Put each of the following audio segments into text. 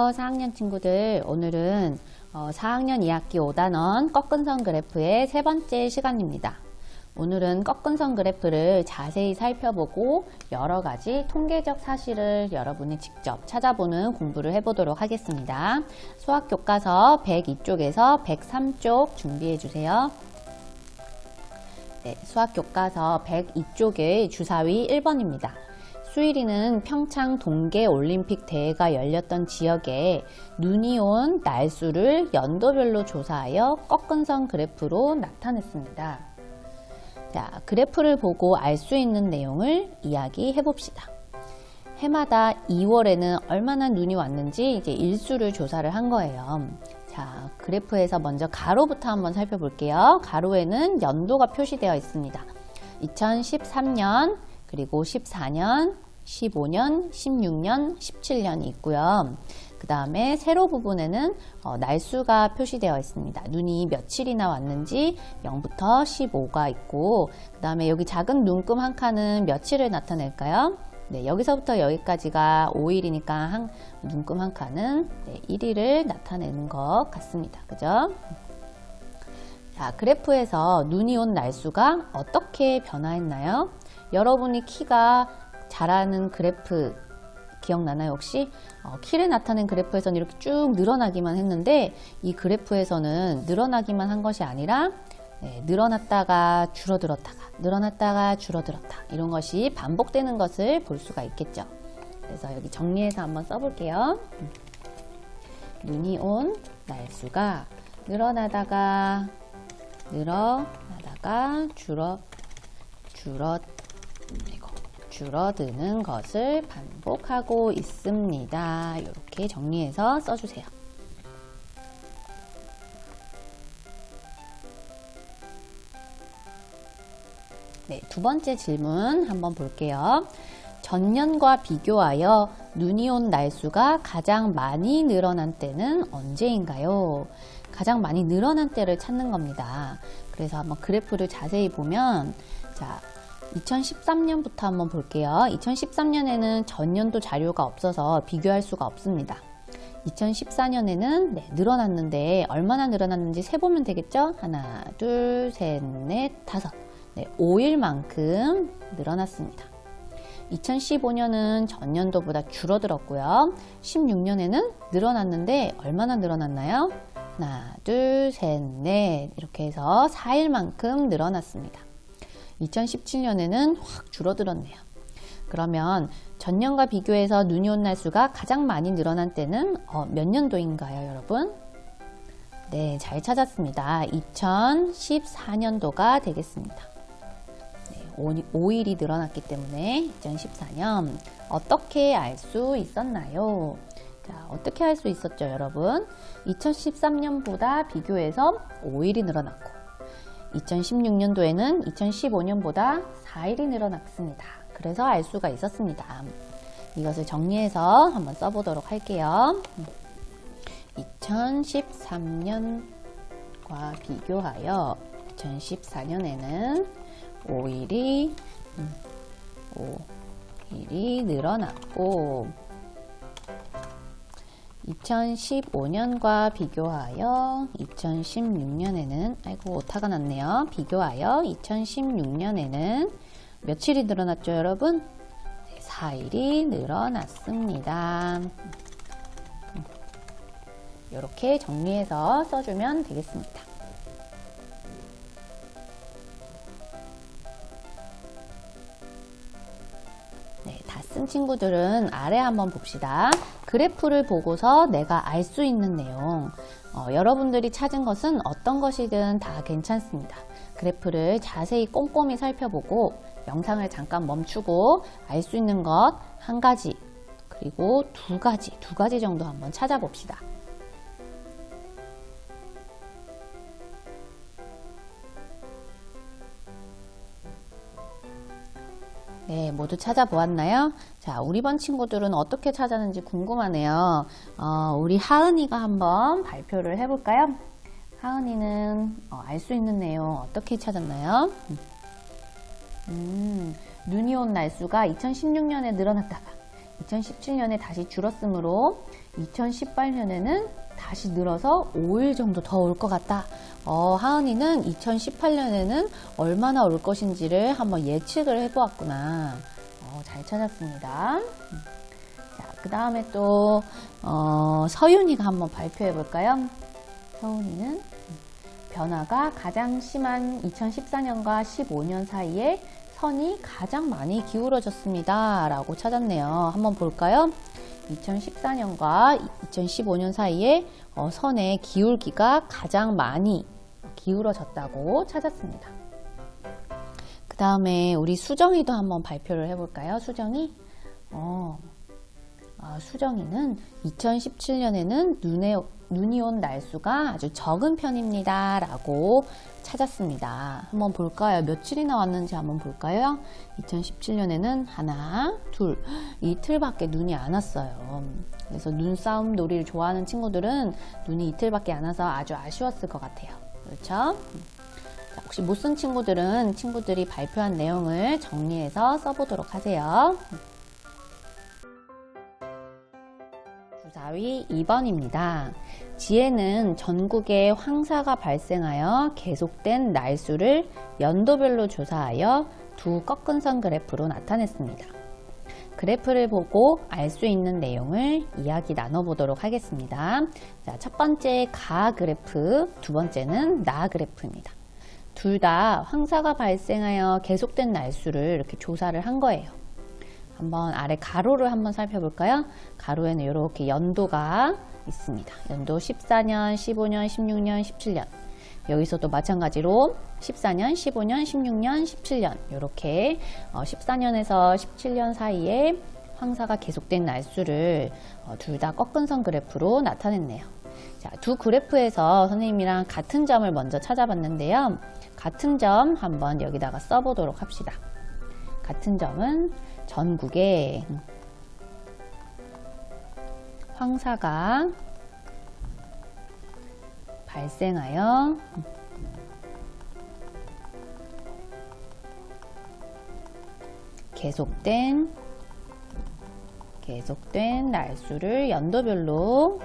안녕하세요 4학년 친구들. 오늘은 4학년 2학기 5단원 꺾은선 그래프의 세 번째 시간입니다. 오늘은 꺾은선 그래프를 자세히 살펴보고 여러가지 통계적 사실을 여러분이 직접 찾아보는 공부를 해보도록 하겠습니다. 수학교과서 102쪽에서 103쪽 준비해주세요. 네, 수학교과서 102쪽의 주사위 1번입니다. 수일이는 평창 동계올림픽 대회가 열렸던 지역에 눈이 온 날수를 연도별로 조사하여 꺾은선 그래프로 나타냈습니다. 자, 그래프를 보고 알 수 있는 내용을 이야기해 봅시다. 해마다 2월에는 얼마나 눈이 왔는지 이제 일수를 조사를 한 거예요. 자, 그래프에서 먼저 가로부터 한번 살펴볼게요. 가로에는 연도가 표시되어 있습니다. 2013년, 그리고 14년, 15년, 16년, 17년이 있고요. 그 다음에 세로 부분에는 날수가 표시되어 있습니다. 눈이 며칠이나 왔는지 0부터 15가 있고, 그 다음에 여기 작은 눈금 한 칸은 며칠을 나타낼까요? 네, 여기서부터 여기까지가 5일이니까 눈금 한 칸은 1일을 나타내는 것 같습니다. 그죠? 자, 그래프에서 눈이 온 날수가 어떻게 변화했나요? 여러분이 키가 자라는 그래프 기억나나요 혹시? 키를 나타낸 그래프에서는 이렇게 쭉 늘어나기만 했는데 이 그래프에서는 늘어나기만 한 것이 아니라 늘어났다가 줄어들었다가 늘어났다가 줄어들었다 이런 것이 반복되는 것을 볼 수가 있겠죠. 그래서 여기 정리해서 한번 써볼게요. 눈이 온 날수가 늘어나다가 줄어드는 것을 반복하고 있습니다. 이렇게 정리해서 써주세요. 네, 두 번째 질문 한번 볼게요. 전년과 비교하여 눈이 온 날수가 가장 많이 늘어난 때는 언제인가요? 가장 많이 늘어난 때를 찾는 겁니다. 그래서 한번 그래프를 자세히 보면, 자, 2013년부터 한번 볼게요. 2013년에는 전년도 자료가 없어서 비교할 수가 없습니다. 2014년에는 늘어났는데 얼마나 늘어났는지 세보면 되겠죠? 하나, 둘, 셋, 넷, 다섯. 5일만큼 늘어났습니다. 2015년은 전년도보다 줄어들었고요. 16년에는 늘어났는데 얼마나 늘어났나요? 하나, 둘, 셋, 넷 이렇게 해서 4일만큼 늘어났습니다. 2017년에는 확 줄어들었네요. 그러면 전년과 비교해서 눈이 온 날수가 가장 많이 늘어난 때는 몇 년도인가요, 여러분? 네, 잘 찾았습니다. 2014년도가 되겠습니다. 5일이 늘어났기 때문에 2014년. 어떻게 알 수 있었나요? 자, 어떻게 할 수 있었죠, 여러분? 2013년보다 비교해서 5일이 늘어났고 2016년도에는 2015년보다 4일이 늘어났습니다. 그래서 알 수가 있었습니다. 이것을 정리해서 한번 써보도록 할게요. 2013년과 비교하여 2014년에는 5일이 늘어났고 2015년과 비교하여 2016년에는 오타가 났네요. 비교하여 2016년에는 며칠이 늘어났죠, 여러분? 4일이 늘어났습니다. 이렇게 정리해서 써주면 되겠습니다. 네, 다 쓴 친구들은 아래 한번 봅시다. 그래프를 보고서 내가 알 수 있는 내용, 여러분들이 찾은 것은 어떤 것이든 다 괜찮습니다. 그래프를 자세히 꼼꼼히 살펴보고 영상을 잠깐 멈추고 알 수 있는 것 한 가지, 그리고 두 가지 정도 한번 찾아봅시다. 네, 모두 찾아보았나요? 자, 우리 반 친구들은 어떻게 찾았는지 궁금하네요. 우리 하은이가 한번 발표를 해볼까요? 하은이는 알 수 있는 내용 어떻게 찾았나요? 눈이 온 날수가 2016년에 늘어났다가 2017년에 다시 줄었으므로 2018년에는 다시 늘어서 5일 정도 더 올 것 같다. 하은이는 2018년에는 얼마나 올 것인지를 한번 예측을 해보았구나. 잘 찾았습니다. 자, 그 다음에 또 서윤이가 한번 발표해 볼까요? 서윤이는 변화가 가장 심한 2014년과 15년 사이에 선이 가장 많이 기울어졌습니다. 라고 찾았네요. 한번 볼까요? 2014년과 2015년 사이에 선의 기울기가 가장 많이 기울어졌다고 찾았습니다. 그 다음에 우리 수정이도 한번 발표를 해볼까요? 수정이? 수정이는 2017년에는 눈이 온 날수가 아주 적은 편입니다. 라고 찾았습니다. 한번 볼까요? 며칠이나 왔는지 한번 볼까요? 2017년에는 하나, 둘, 이틀밖에 눈이 안 왔어요. 그래서 눈싸움 놀이를 좋아하는 친구들은 눈이 이틀밖에 안 와서 아주 아쉬웠을 것 같아요. 그렇죠? 자, 혹시 못 쓴 친구들은 친구들이 발표한 내용을 정리해서 써보도록 하세요. 주사위 2번입니다. 지혜는 전국에 황사가 발생하여 계속된 날수를 연도별로 조사하여 두 꺾은 선 그래프로 나타냈습니다. 그래프를 보고 알 수 있는 내용을 이야기 나눠보도록 하겠습니다. 자, 첫 번째 가 그래프, 두 번째는 나 그래프입니다. 둘 다 황사가 발생하여 계속된 날수를 이렇게 조사를 한 거예요. 한번 아래 가로를 한번 살펴볼까요? 가로에는 이렇게 연도가 있습니다. 연도 14년, 15년, 16년, 17년. 여기서도 마찬가지로 14년, 15년, 16년, 17년 이렇게 14년에서 17년 사이에 황사가 계속된 날수를 둘 다 꺾은 선 그래프로 나타냈네요. 자, 두 그래프에서 선생님이랑 같은 점을 먼저 찾아봤는데요. 같은 점 한번 여기다가 써보도록 합시다. 같은 점은 전국에 황사가 발생하여 계속된 날수를 연도별로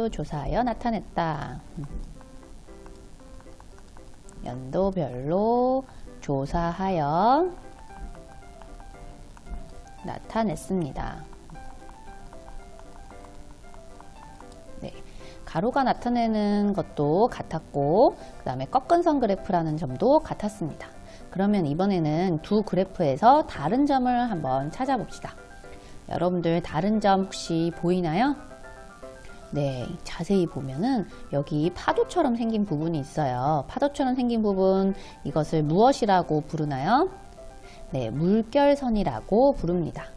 조사하여 나타냈다. 연도별로 조사하여 나타냈습니다. 네, 가로가 나타내는 것도 같았고 그 다음에 꺾은 선 그래프라는 점도 같았습니다. 그러면 이번에는 두 그래프에서 다른 점을 한번 찾아봅시다. 여러분들 다른 점 혹시 보이나요? 네, 자세히 보면은 여기 파도처럼 생긴 부분이 있어요. 파도처럼 생긴 부분, 이것을 무엇이라고 부르나요? 네, 물결선이라고 부릅니다.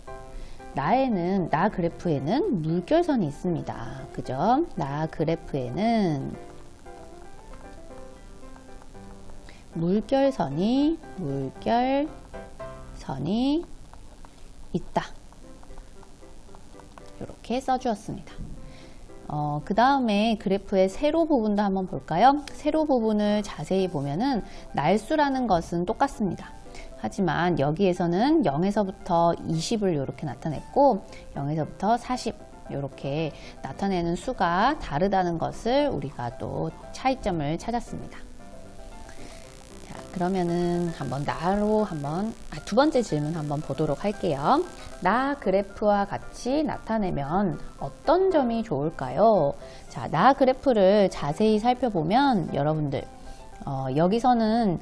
나 그래프에는 물결선이 있습니다. 그죠? 나 그래프에는 물결선이 있다. 이렇게 써주었습니다. 그 다음에 그래프의 세로 부분도 한번 볼까요? 세로 부분을 자세히 보면은 날수라는 것은 똑같습니다. 하지만 여기에서는 0에서부터 20을 이렇게 나타냈고 0에서부터 40 이렇게 나타내는 수가 다르다는 것을 우리가 또 차이점을 찾았습니다. 자, 그러면은 두 번째 질문 한번 보도록 할게요. 나 그래프와 같이 나타내면 어떤 점이 좋을까요? 자, 나 그래프를 자세히 살펴보면 여러분들 여기서는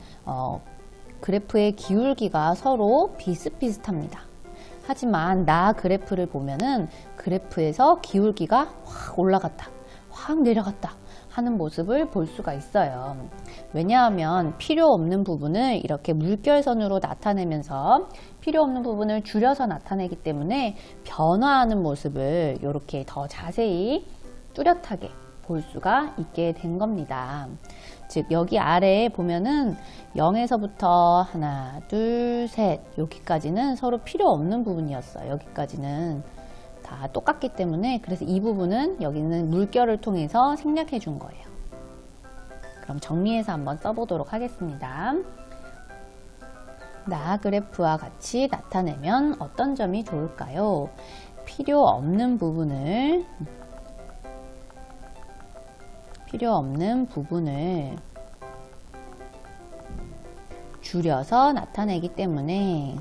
그래프의 기울기가 서로 비슷비슷합니다. 하지만 나 그래프를 보면은 그래프에서 기울기가 확 올라갔다, 확 내려갔다 하는 모습을 볼 수가 있어요. 왜냐하면 필요 없는 부분을 이렇게 물결선으로 나타내면서 필요 없는 부분을 줄여서 나타내기 때문에 변화하는 모습을 이렇게 더 자세히 뚜렷하게 볼 수가 있게 된 겁니다. 즉 여기 아래에 보면은 0에서부터 하나, 둘, 셋 여기까지는 서로 필요 없는 부분이었어요. 여기까지는 다 똑같기 때문에 그래서 이 부분은 여기는 물결을 통해서 생략해 준 거예요. 그럼 정리해서 한번 써보도록 하겠습니다. 나 그래프와 같이 나타내면 어떤 점이 좋을까요? 필요 없는 부분을 줄여서 나타내기 때문에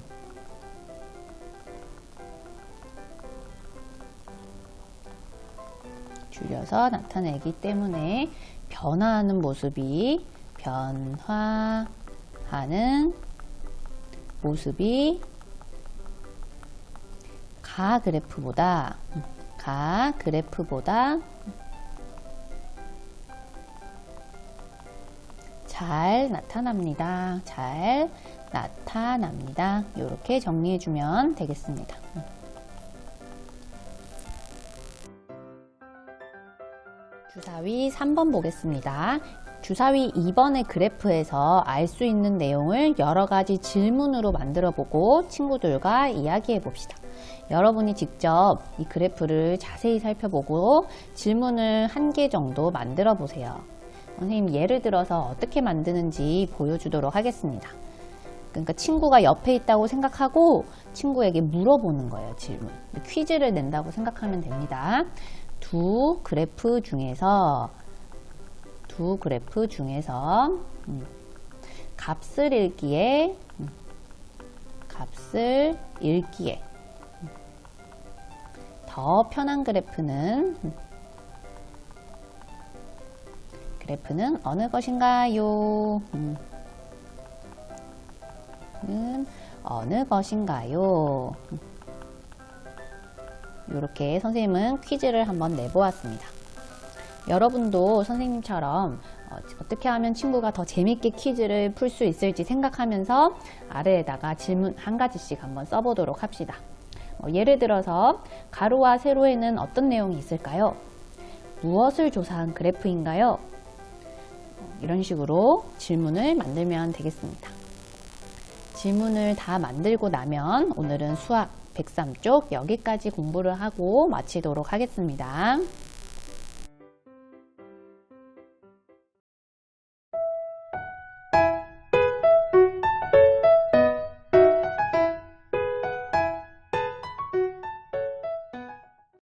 변화하는 모습이 가 그래프보다 잘 나타납니다. 이렇게 정리해주면 되겠습니다. 주사위 3번 보겠습니다. 주사위 2번의 그래프에서 알 수 있는 내용을 여러 가지 질문으로 만들어 보고 친구들과 이야기해 봅시다. 여러분이 직접 이 그래프를 자세히 살펴보고 질문을 1개 정도 만들어 보세요. 선생님 예를 들어서 어떻게 만드는지 보여주도록 하겠습니다. 그러니까 친구가 옆에 있다고 생각하고 친구에게 물어보는 거예요. 질문. 퀴즈를 낸다고 생각하면 됩니다. 두 그래프 중에서 값을 읽기에 더 편한 그래프는 어느 것인가요? 이렇게 선생님은 퀴즈를 한번 내보았습니다. 여러분도 선생님처럼 어떻게 하면 친구가 더 재밌게 퀴즈를 풀 수 있을지 생각하면서 아래에다가 질문 1가지씩 한번 써보도록 합시다. 예를 들어서 가로와 세로에는 어떤 내용이 있을까요? 무엇을 조사한 그래프인가요? 이런 식으로 질문을 만들면 되겠습니다. 질문을 다 만들고 나면 오늘은 수학 103쪽 여기까지 공부를 하고 마치도록 하겠습니다.